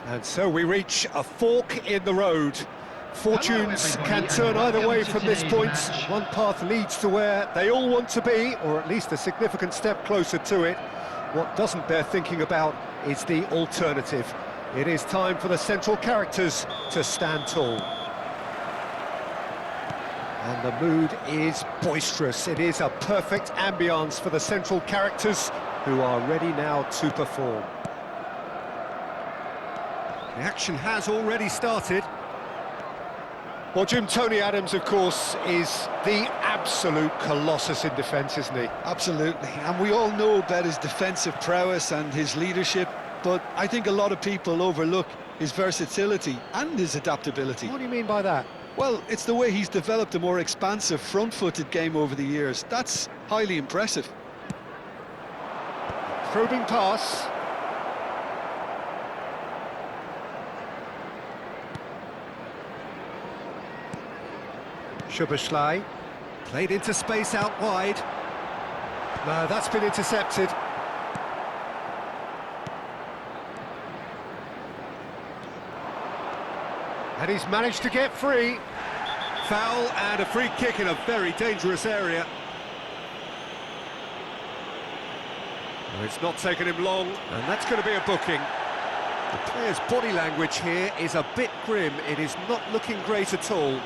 And so we reach a fork in the road. Fortunes can turn either way from this point. One path leads to where they all want to be, or at least a significant step closer to it. What doesn't bear thinking about is the alternative. It is time for the central characters to stand tall. And the mood is boisterous. It is a perfect ambience for the central characters who are ready now to perform. The action has already started. Well, Jim, Tony Adams, of course, is the absolute colossus in defence, isn't he? Absolutely, and we all know about his defensive prowess and his leadership, but I think a lot of people overlook his versatility and his adaptability. What do you mean by that? Well, it's the way he's developed a more expansive, front-footed game over the years. That's highly impressive. Probing pass. Szoboszlai, played into space out wide. No, that's been intercepted. And he's managed to get free. Foul and a free kick in a very dangerous area. Well, it's not taken him long, and that's going to be a booking. The player's body language here is a bit grim. It is not looking great at all.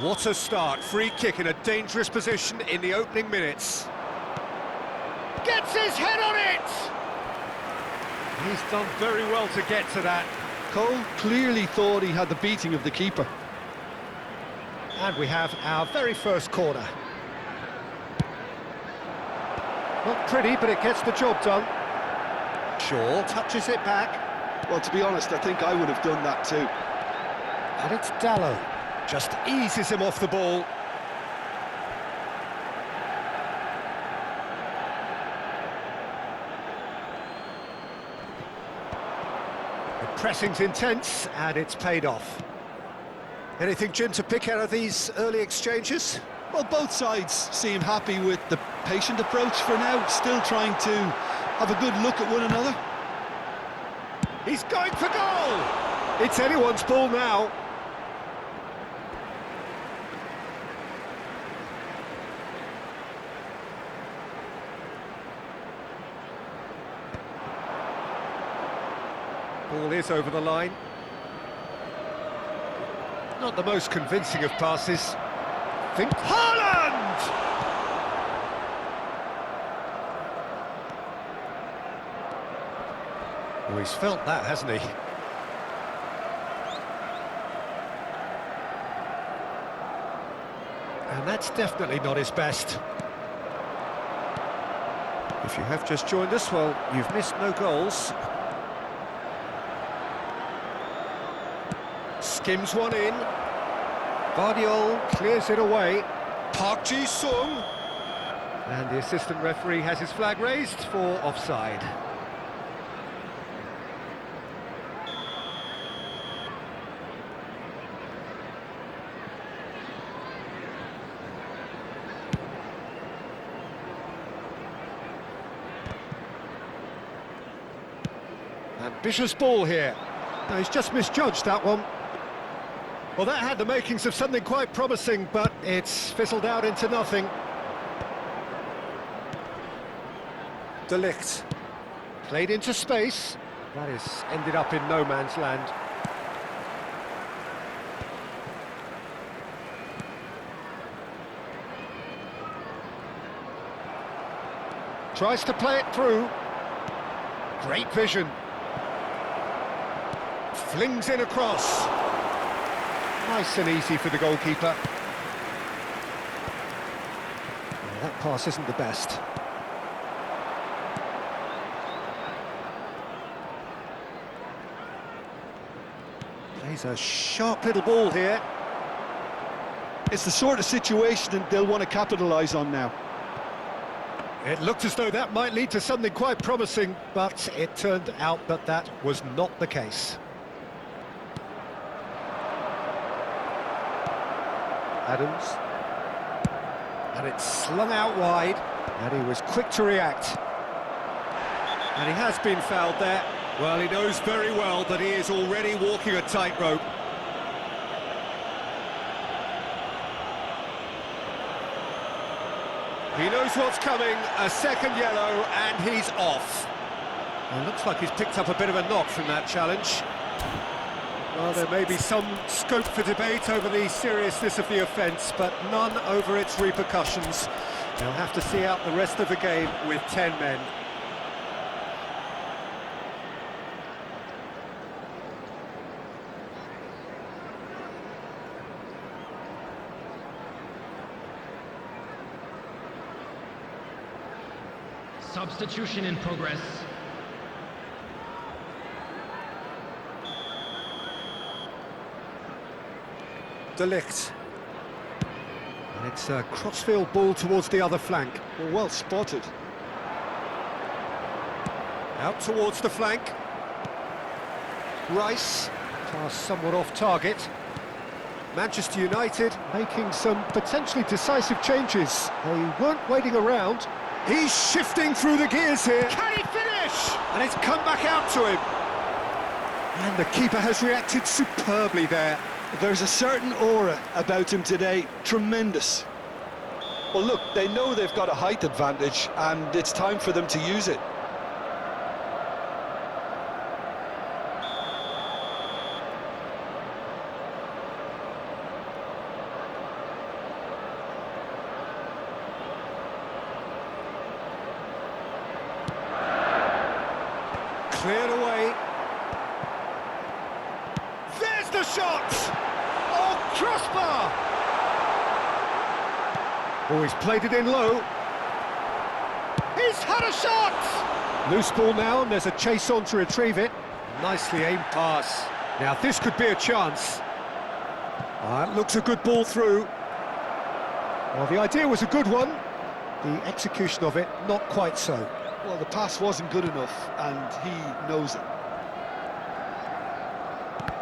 What a start, free kick in a dangerous position in the opening minutes. Gets his head on it! He's done very well to get to that. Cole clearly thought he had the beating of the keeper. And we have our very first corner. Not pretty, but it gets the job done. Shaw touches it back. Well, to be honest, I think I would have done that too. And it's Dallow. Just eases him off the ball. The pressing's intense, and it's paid off. Anything, Jim, to pick out of these early exchanges? Well, both sides seem happy with the patient approach for now, still trying to have a good look at one another. He's going for goal! It's anyone's ball now. Ball is over the line. Not the most convincing of passes. Think Haaland! Oh, he's felt that, hasn't he? And that's definitely not his best. If you have just joined us, well, you've missed no goals. Skims one in. Guardiola clears it away. Park Ji-sung. And the assistant referee has his flag raised for offside. Ambitious ball here. No, he's just misjudged that one. Well, that had the makings of something quite promising, but it's fizzled out into nothing. De Ligt. Played into space. That has ended up in no man's land. Tries to play it through. Great vision. Flings in across. Nice and easy for the goalkeeper. Well, that pass isn't the best. Plays a sharp little ball here. It's the sort of situation that they'll want to capitalise on now. It looked as though that might lead to something quite promising, but it turned out that that was not the case. Adams. And it's slung out wide, and he was quick to react. And he has been fouled there. Well, he knows very well that he is already walking a tightrope. He knows what's coming, a second yellow, and he's off. Well, looks like he's picked up a bit of a knock from that challenge. Well, there may be some scope for debate over the seriousness of the offence, but none over its repercussions. They'll have to see out the rest of the game with 10 men. Substitution in progress. De Ligt. And it's a crossfield ball towards the other flank. Well spotted. Out towards the flank. Rice. Pass somewhat off target. Manchester United making some potentially decisive changes. They weren't waiting around. He's shifting through the gears here. Can he finish? And it's come back out to him. And the keeper has reacted superbly there. There's a certain aura about him today. Tremendous. Well, look, they know they've got a height advantage, and it's time for them to use it. Cleared away. There's the shot! Oh, crossbar! Oh, he's played it in low. He's had a shot! Loose ball now, and there's a chase on to retrieve it. Nicely aimed pass. Now, this could be a chance. That looks a good ball through. Well, the idea was a good one. The execution of it, not quite so. Well, the pass wasn't good enough, and he knows it.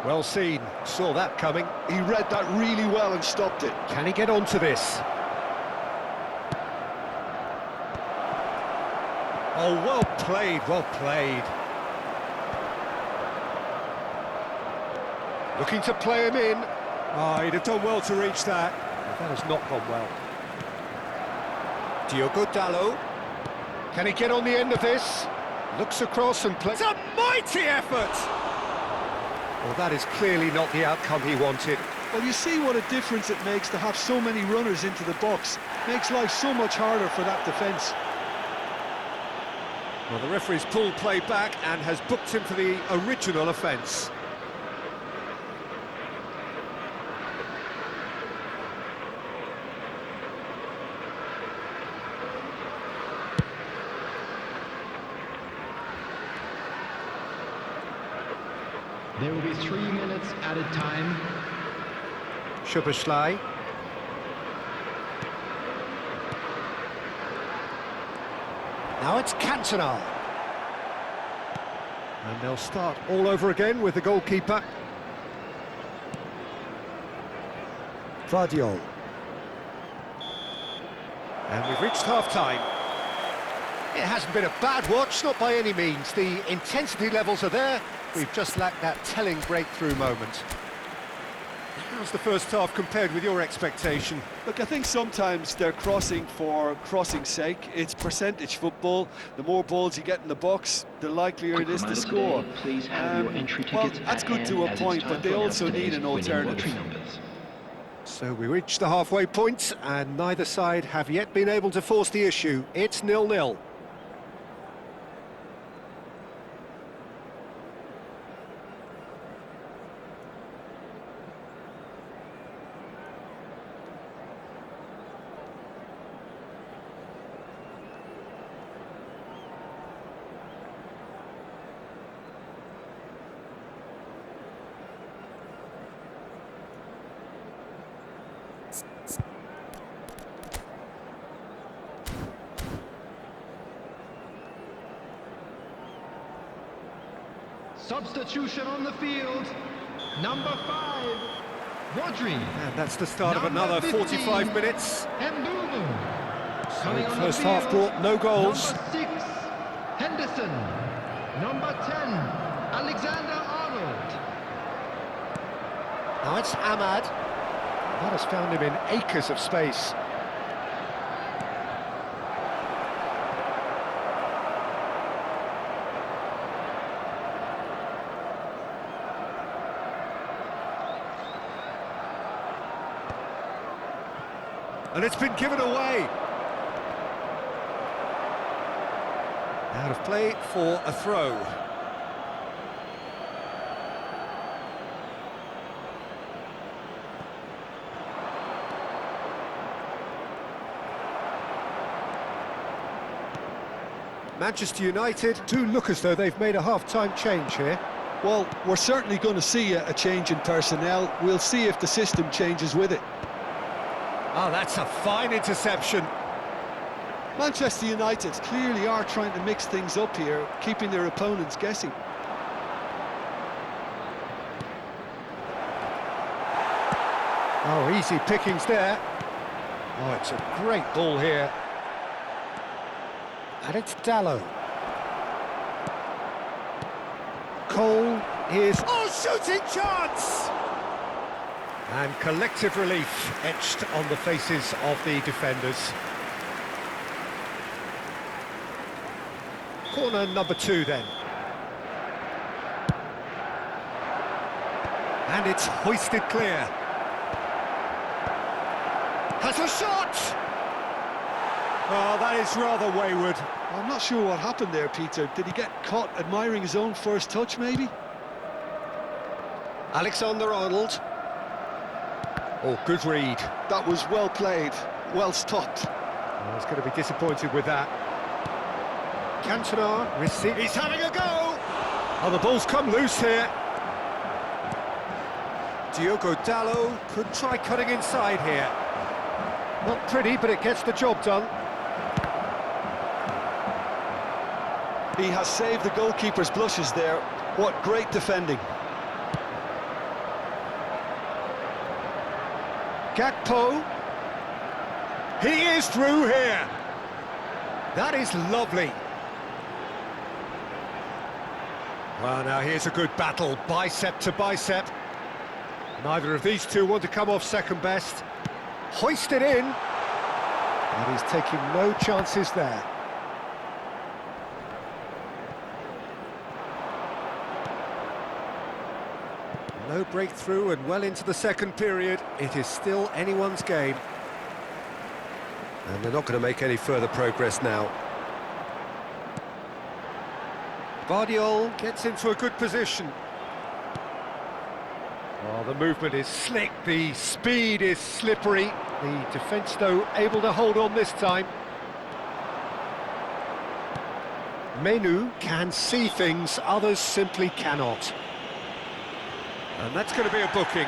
Well seen, saw that coming. He read that really well and stopped it. Can he get onto this? Oh, well played, well played. Looking to play him in. Oh, he'd have done well to reach that. But that has not gone well. Diogo Dalot. Can he get on the end of this? Looks across and plays. It's a mighty effort! Well, that is clearly not the outcome he wanted. Well, you see what a difference it makes to have so many runners into the box. Makes life so much harder for that defence. Well, the referee's pulled play back and has booked him for the original offence. There will be 3 minutes added time. Szoboszlai. Now it's Cantona. And they'll start all over again with the goalkeeper. Vardiol. And we've reached half-time. It hasn't been a bad watch, not by any means. The intensity levels are there. We've just lacked that telling breakthrough moment. How's the first half compared with your expectation? Look, I think sometimes they're crossing for crossing's sake. It's percentage football. The more balls you get in the box, the likelier it is to score. Please have your entry tickets. Well, that's good to a point, but they also need an alternative. So we reached the halfway point, and neither side have yet been able to force the issue. It's 0-0. Substitution on the field. Number 5. Rodri. And that's the start of Number another 15, 45 minutes. Mbumu. Coming on the First half field, brought no goals. Number 6, Henderson. Number 10, Alexander-Arnold. Now it's Ahmad. That has found him in acres of space. And it's been given away. Out of play for a throw. Manchester United do look as though they've made a half-time change here. Well, we're certainly going to see a change in personnel. We'll see if the system changes with it. Oh, that's a fine interception. Manchester United clearly are trying to mix things up here, keeping their opponents guessing. Oh, easy pickings there. Oh, it's a great ball here. And it's Dalot. Cole is... Oh, shooting chance! And collective relief etched on the faces of the defenders. Corner number 2 then. And it's hoisted clear. Has a shot! Oh, that is rather wayward. I'm not sure what happened there, Peter. Did he get caught admiring his own first touch, maybe? Alexander-Arnold. Oh, good read. That was well played, well stopped. Oh, he's going to be disappointed with that. Cantona receives. He's having a go! Oh, the ball's come loose here. Diogo Dalot could try cutting inside here. Not pretty, but it gets the job done. He has saved the goalkeeper's blushes there. What great defending. Gakpo. He is through here. That is lovely. Well, now here's a good battle, bicep to bicep. Neither of these two want to come off second best. Hoisted in. And he's taking no chances there. No breakthrough and well into the second period. It is still anyone's game. And they're not going to make any further progress now. Guardiola gets into a good position. Oh, the movement is slick, the speed is slippery. The defence, though, able to hold on this time. Menu can see things others simply cannot. And that's going to be a booking.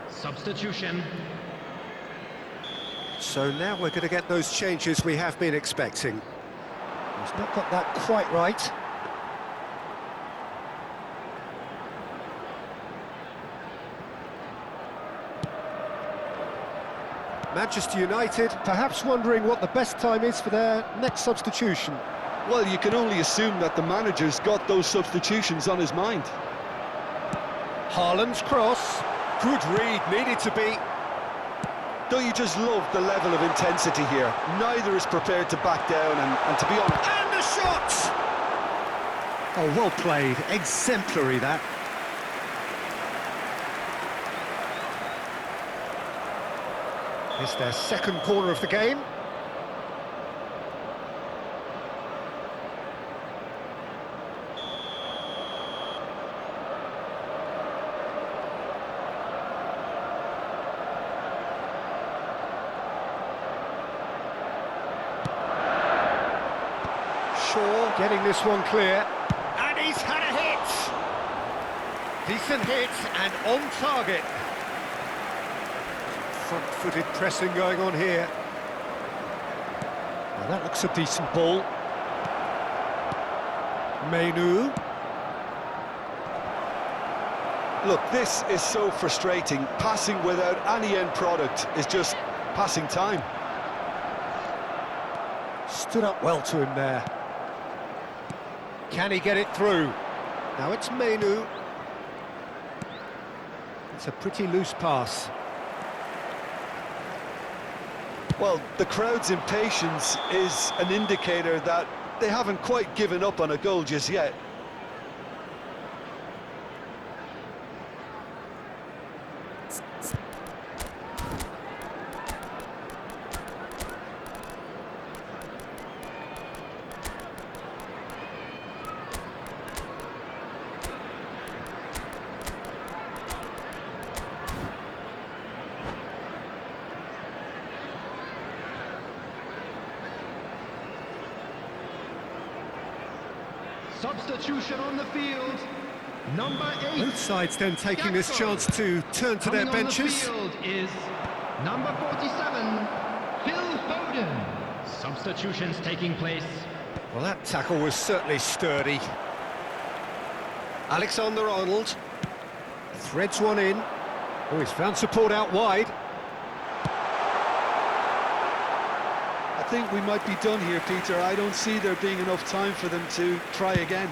Substitution. So now we're going to get those changes we have been expecting. He's not got that quite right. Manchester United perhaps wondering what the best time is for their next substitution. Well, you can only assume that the manager's got those substitutions on his mind. Haaland's cross. Good read, needed to be. Don't you just love the level of intensity here? Neither is prepared to back down, and to be honest... And the shot! Oh, well played. Exemplary, that. It's their second corner of the game. Shaw getting this one clear. And he's had a hit! Decent hit and on target. Front-footed pressing going on here. Well, that looks a decent ball. Mainu. Look, this is so frustrating. Passing without any end product is just passing time. Stood up well to him there. Can he get it through? Now it's Mainu. It's a pretty loose pass. Well, the crowd's impatience is an indicator that they haven't quite given up on a goal just yet. Substitution on the field. Number 8. Both sides then taking this chance to turn to their benches. On the field is number 47, Phil Foden. Substitutions taking place. Well, that tackle was certainly sturdy. Alexander-Arnold threads one in. Oh, he's found support out wide. I think we might be done here, Peter. I don't see there being enough time for them to try again.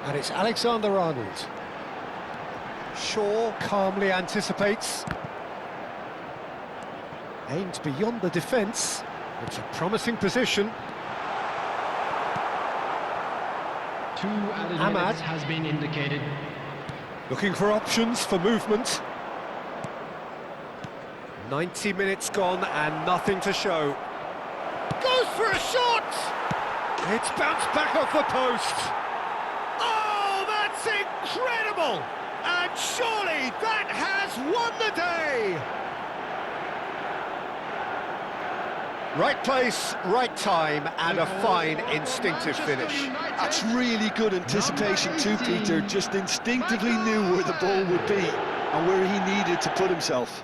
And it's Alexander-Arnold. Shaw calmly anticipates. Aimed beyond the defence. It's a promising position. 2 added Ahmad minutes has been indicated. looking for options for movement. 90 minutes gone and nothing to show. Goes for a shot! It's bounced back off the post. Oh, that's incredible! And surely that has won the day! Right place, right time, and a fine instinctive finish. That's really good anticipation too, Peter. Just instinctively knew where the ball would be and where he needed to put himself.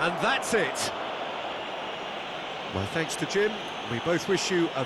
And that's it. Well, thanks to Jim. We both wish you a